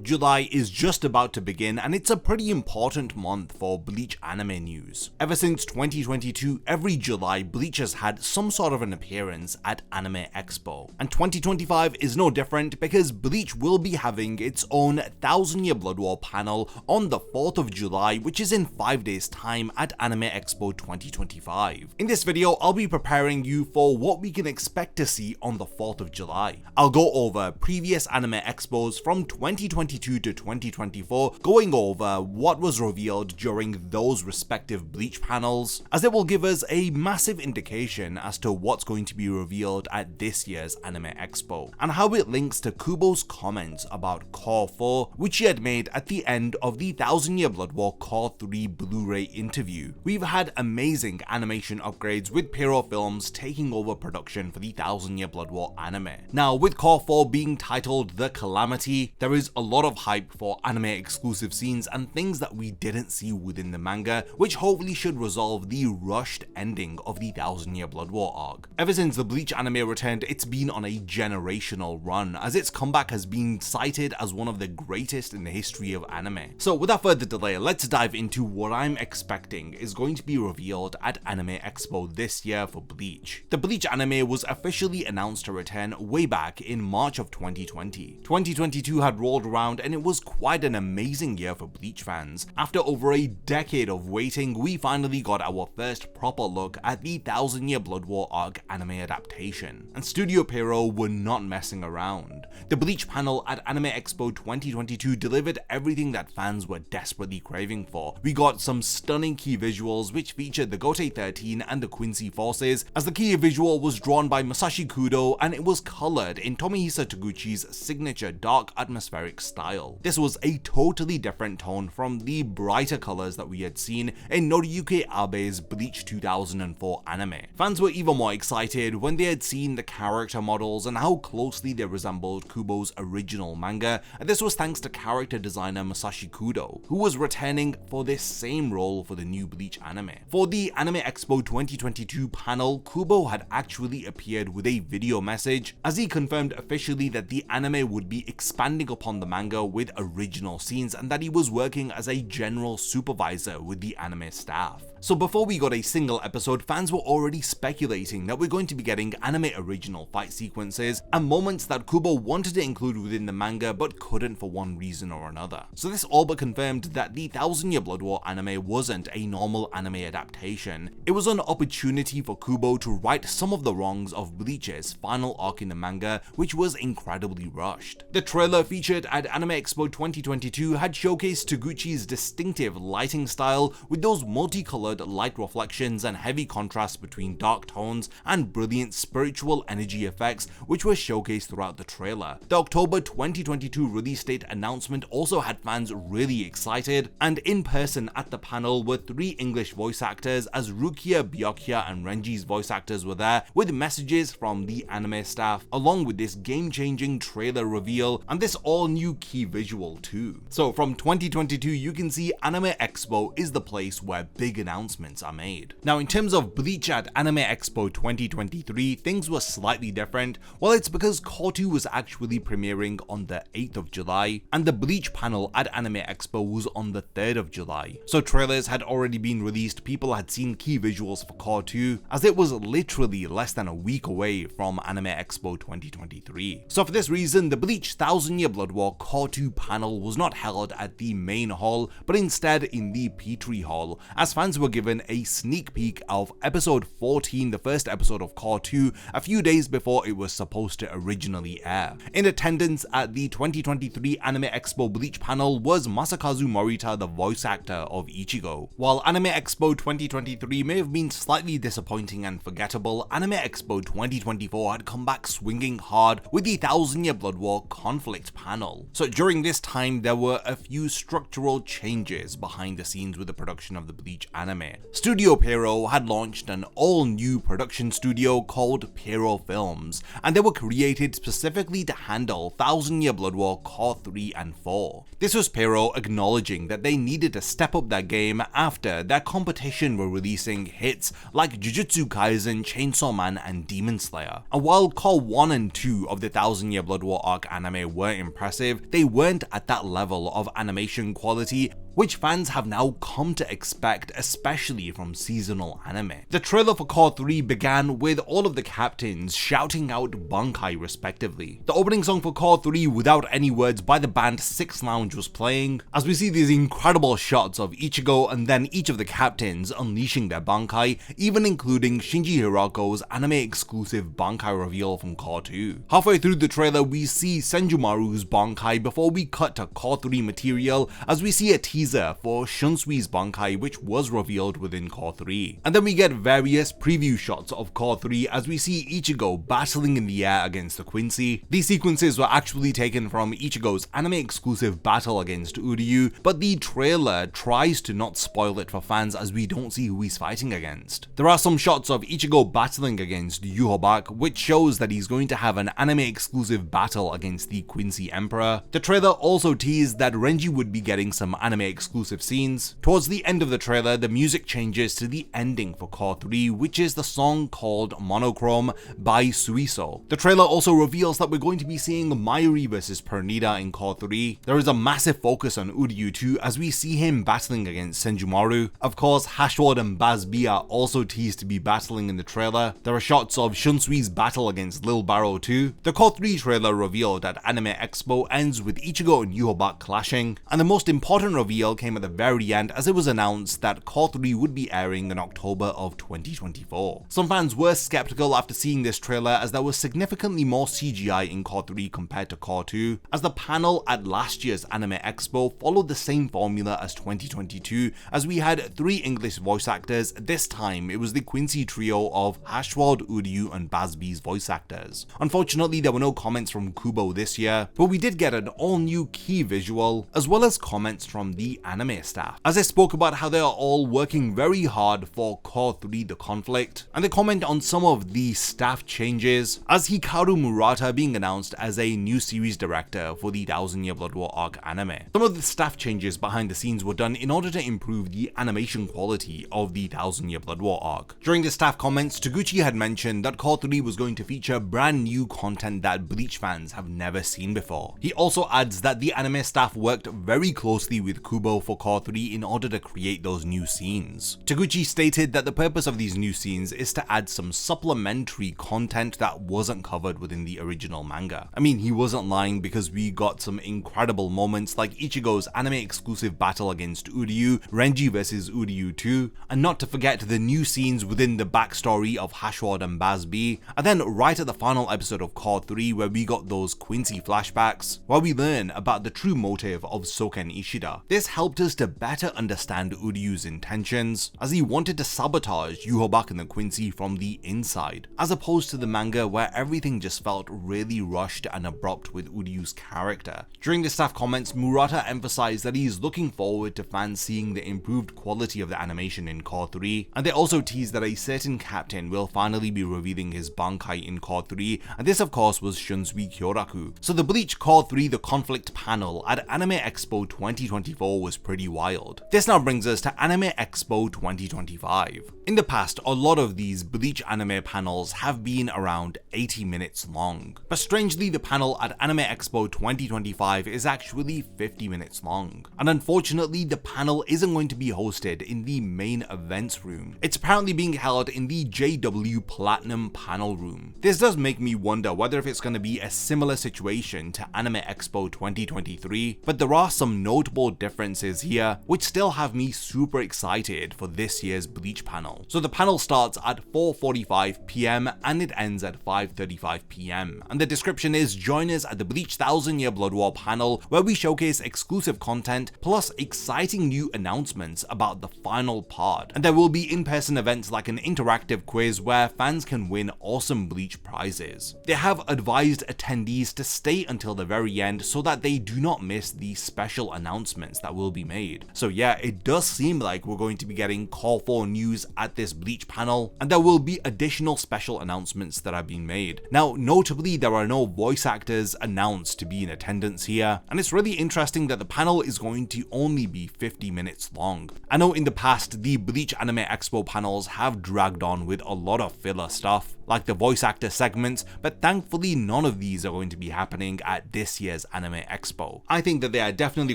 July is just about to begin, and it's a pretty important month for Bleach anime news. Ever since 2022, every July Bleach has had some sort of an appearance at Anime Expo. And 2025 is no different because Bleach will be having its own 1000-Year Blood War panel on the 4th of July, which is in 5 days time at Anime Expo 2025. In this video, I'll be preparing you for what we can expect to see on the 4th of July. I'll go over previous Anime Expos from 2022 to 2024, going over what was revealed during those respective Bleach panels, as it will give us a massive indication as to what's going to be revealed at this year's Anime Expo, and how it links to Kubo's comments about Core 4, which he had made at the end of the 1000-Year Blood War Core 3 Blu-ray interview. We've had amazing animation upgrades with Pyro Films taking over production for the 1000-Year Blood War anime. Now, with Core 4 being titled The Calamity, there is a lot of hype for anime exclusive scenes and things that we didn't see within the manga, which hopefully should resolve the rushed ending of the 1000-Year Blood War arc. Ever since the Bleach anime returned, it's been on a generational run, as its comeback has been cited as one of the greatest in the history of anime. So without further delay, let's dive into what I'm expecting is going to be revealed at Anime Expo this year for Bleach. The Bleach anime was officially announced to return way back in March of 2020. 2022 had rolled around and it was quite an amazing year for Bleach fans. After over a decade of waiting, we finally got our first proper look at the 1000-Year Blood War arc anime adaptation. And Studio Pierrot were not messing around. The Bleach panel at Anime Expo 2022 delivered everything that fans were desperately craving for. We got some stunning key visuals which featured the Gote 13 and the Quincy forces, as the key visual was drawn by Masashi Kudo and it was colored in Tomohisa Taguchi's signature dark atmospheric style. This was a totally different tone from the brighter colors that we had seen in Noriyuki Abe's Bleach 2004 anime. Fans were even more excited when they had seen the character models and how closely they resembled Kubo's original manga, and this was thanks to character designer Masashi Kudo, who was returning for this same role for the new Bleach anime. For the Anime Expo 2022 panel, Kubo had actually appeared with a video message, as he confirmed officially that the anime would be expanding upon the manga with original scenes and that he was working as a general supervisor with the anime staff. So before we got a single episode, fans were already speculating that we're going to be getting anime original fight sequences and moments that Kubo wanted to include within the manga but couldn't for one reason or another. So this all but confirmed that the 1000-Year Blood War anime wasn't a normal anime adaptation. It was an opportunity for Kubo to right some of the wrongs of Bleach's final arc in the manga, which was incredibly rushed. The trailer featured at Anime Expo 2022 had showcased Taguchi's distinctive lighting style with those multicolored light reflections and heavy contrast between dark tones and brilliant spiritual energy effects, which were showcased throughout the trailer. The October 2022 release date announcement also had fans really excited, and in person at the panel were 3 English voice actors, as Rukia, Byakuya and Renji's voice actors were there with messages from the anime staff, along with this game-changing trailer reveal and this all-new key visual too. So from 2022 you can see Anime Expo is the place where big announcements are made. Now in terms of Bleach at Anime Expo 2023, things were slightly different. Well, it's because Core 2 was actually premiering on the 8th of July and the Bleach panel at Anime Expo was on the 3rd of July. So trailers had already been released, people had seen key visuals for Core 2, as it was literally less than a week away from Anime Expo 2023. So for this reason, the Bleach 1000-Year Blood War Core 2 panel was not held at the main hall, but instead in the Petrie Hall, as fans were given a sneak peek of episode 14, the first episode of Core 2, a few days before it was supposed to originally air. In attendance at the 2023 Anime Expo Bleach panel was Masakazu Morita, the voice actor of Ichigo. While Anime Expo 2023 may have been slightly disappointing and forgettable, Anime Expo 2024 had come back swinging hard with the 1000-Year Blood War conflict panel. So during this time there were a few structural changes behind the scenes with the production of the Bleach anime. anime. Studio Pierrot had launched an all-new production studio called Pierrot Films, and they were created specifically to handle Thousand Year Blood War Core 3 and 4. This was Pierrot acknowledging that they needed to step up their game after their competition were releasing hits like Jujutsu Kaisen, Chainsaw Man, and Demon Slayer. And while Core 1 and 2 of the Thousand Year Blood War arc anime were impressive, they weren't at that level of animation quality which fans have now come to expect, especially from seasonal anime. The trailer for Core 3 began with all of the captains shouting out Bankai respectively. The opening song for Core 3 without any words by the band Six Lounge was playing, as we see these incredible shots of Ichigo and then each of the captains unleashing their Bankai, even including Shinji Hirako's anime exclusive Bankai reveal from Core 2. Halfway through the trailer we see Senjumaru's Bankai before we cut to Core 3 material as we see a teaser for Shunsui's Bankai which was revealed within Core 3. And then we get various preview shots of Core 3 as we see Ichigo battling in the air against the Quincy. These sequences were actually taken from Ichigo's anime exclusive battle against Uryu, but the trailer tries to not spoil it for fans as we don't see who he's fighting against. There are some shots of Ichigo battling against Yhwach, which shows that he's going to have an anime exclusive battle against the Quincy Emperor. The trailer also teased that Renji would be getting some anime exclusive scenes. Towards the end of the trailer, the music changes to the ending for Core 3, which is the song called Monochrome by Suiso. The trailer also reveals that we're going to be seeing Mayuri vs Pernida in Core 3. There is a massive focus on Uryu too as we see him battling against Senjumaru. Of course, Hashward and Bazbi are also teased to be battling in the trailer. There are shots of Shunsui's battle against Lil Barrow too. The Core 3 trailer revealed at Anime Expo ends with Ichigo and Yhwach clashing, and the most important reveal came at the very end as it was announced that Core 3 would be airing in October of 2024. Some fans were skeptical after seeing this trailer as there was significantly more CGI in Core 3 compared to Core 2, as the panel at last year's Anime Expo followed the same formula as 2022 as we had 3 English voice actors. This time it was the Quincy trio of Hashward, Uryu, and Bazbi's voice actors. Unfortunately there were no comments from Kubo this year, but we did get an all new key visual as well as comments from the anime staff, as they spoke about how they are all working very hard for Core 3 The Conflict, and they comment on some of the staff changes, as Hikaru Murata being announced as a new series director for the Thousand Year Blood War arc anime. Some of the staff changes behind the scenes were done in order to improve the animation quality of the Thousand Year Blood War arc. During the staff comments, Taguchi had mentioned that Core 3 was going to feature brand new content that Bleach fans have never seen before. He also adds that the anime staff worked very closely with Kubo for Core 3 in order to create those new scenes. Taguchi stated that the purpose of these new scenes is to add some supplementary content that wasn't covered within the original manga. I mean, he wasn't lying because we got some incredible moments like Ichigo's anime exclusive battle against Uryu, Renji vs Uryu 2, and not to forget the new scenes within the backstory of Hashward and Bazbi, and then right at the final episode of Core 3 where we got those Quincy flashbacks, where we learn about the true motive of Soken Ishida. This helped us to better understand Uryu's intentions, as he wanted to sabotage Yhwach and the Quincy from the inside, as opposed to the manga where everything just felt really rushed and abrupt with Uryu's character. During the staff comments, Murata emphasized that he is looking forward to fans seeing the improved quality of the animation in Core 3, and they also teased that a certain captain will finally be revealing his Bankai in Core 3, and this of course was Shunsui Kyoraku. So the Bleach Core 3 The Conflict panel at Anime Expo 2024 was pretty wild. This now brings us to Anime Expo 2025. In the past, a lot of these Bleach anime panels have been around 80 minutes long, but strangely the panel at Anime Expo 2025 is actually 50 minutes long, and unfortunately the panel isn't going to be hosted in the main events room. It's apparently being held in the JW Platinum panel room. This does make me wonder whether if it's going to be a similar situation to Anime Expo 2023, but there are some notable differences here which still have me super excited for this year's Bleach panel. So the panel starts at 4:45 PM and it ends at 5:35 PM, and the description is: join us at the Bleach 1000 Year Blood War panel where we showcase exclusive content plus exciting new announcements about the final part, and there will be in-person events like an interactive quiz where fans can win awesome Bleach prizes. They have advised attendees to stay until the very end so that they do not miss the special announcements that will be made. So yeah, it does seem like we're going going to be getting call for news at this Bleach panel, and there will be additional special announcements that have been made. Now, notably, there are no voice actors announced to be in attendance here, and it's really interesting that the panel is going to only be 50 minutes long. I know in the past, the Bleach Anime Expo panels have dragged on with a lot of filler stuff, like the voice actor segments, but thankfully none of these are going to be happening at this year's Anime Expo. I think that they are definitely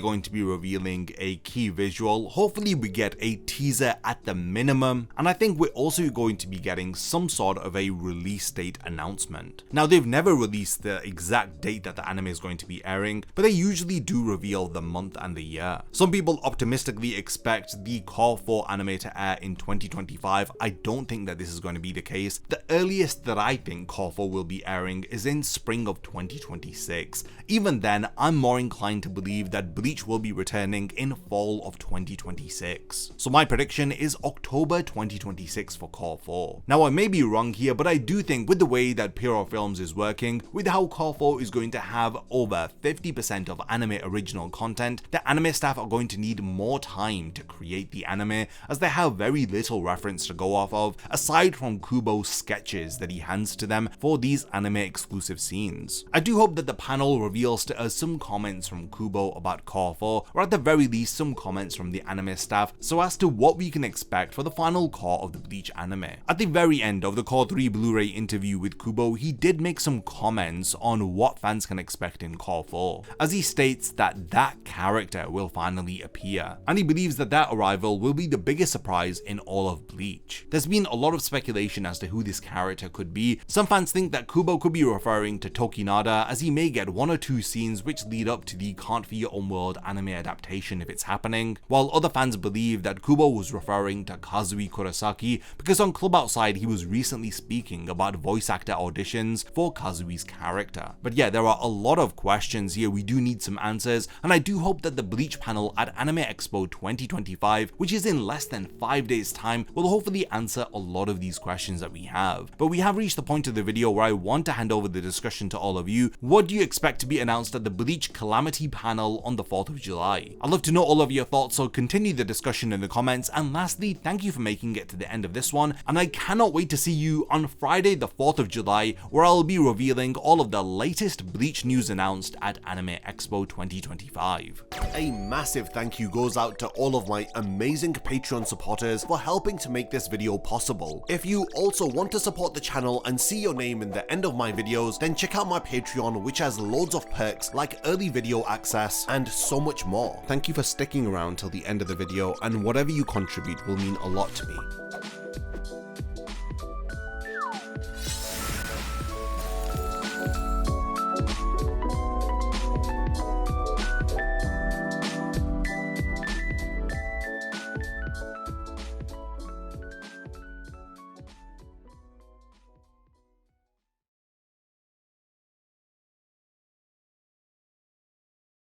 going to be revealing a key visual. Hopefully we get a teaser at the minimum, and I think we're also going to be getting some sort of a release date announcement. Now, they've never released the exact date that the anime is going to be airing, but they usually do reveal the month and the year. Some people optimistically expect the call for anime to air in 2025. I don't think that this is going to be the case. The earliest that I think call for will be airing is in spring of 2026. Even then, I'm more inclined to believe that Bleach will be returning in fall of 2026. So my prediction is October 2026 for call for. Now, I may be wrong here, but I do think with the way that Pyro Films is working, with how call for is going to have over 50% of anime original content, the anime staff are going to need more time to create the anime, as they have very little reference to go off of, aside from Kubo's sketches that he hands to them for these anime exclusive scenes. I do hope that the panel reveals to us some comments from Kubo about call for, or at the very least some comments from the anime staff, so as to what we can expect for the final core of the Bleach anime. At the very end of the Core 3 Blu-ray interview with Kubo, he did make some comments on what fans can expect in Call 4, as he states that that character will finally appear, and he believes that that arrival will be the biggest surprise in all of Bleach. There's been a lot of speculation as to who this character could be. Some fans think that Kubo could be referring to Tokinada, as he may get one or two scenes which lead up to the Can't Be Your Own World anime adaptation if it's happening, while other fans believe that Kubo was referring to Kazui Kurosaki because on Club Outside he was recently speaking about voice actor auditions for Kazui's character. But yeah, there are a lot of questions here, we do need some answers, and I do hope that the Bleach panel at Anime Expo 2025, which is in less than 5 days time, will hopefully answer a lot of these questions that we have. But we have reached the point of the video where I want to hand over the discussion to all of you. What do you expect to be announced at the Bleach Calamity panel on the 4th of July? I'd love to know all of your thoughts, so continue the discussion in the comments. And lastly, thank you for making it to the end of this one, and I cannot wait to see you on Friday the 4th of July, where I'll be revealing all of the latest Bleach news announced at Anime Expo 2025. A massive thank you goes out to all of my amazing Patreon supporters for helping to make this video possible. If you also want to support the channel and see your name in the end of my videos, then check out my Patreon, which has loads of perks like early video access and so much more. Thank you for sticking around till the end of the video, and whatever you contribute will mean a lot to me.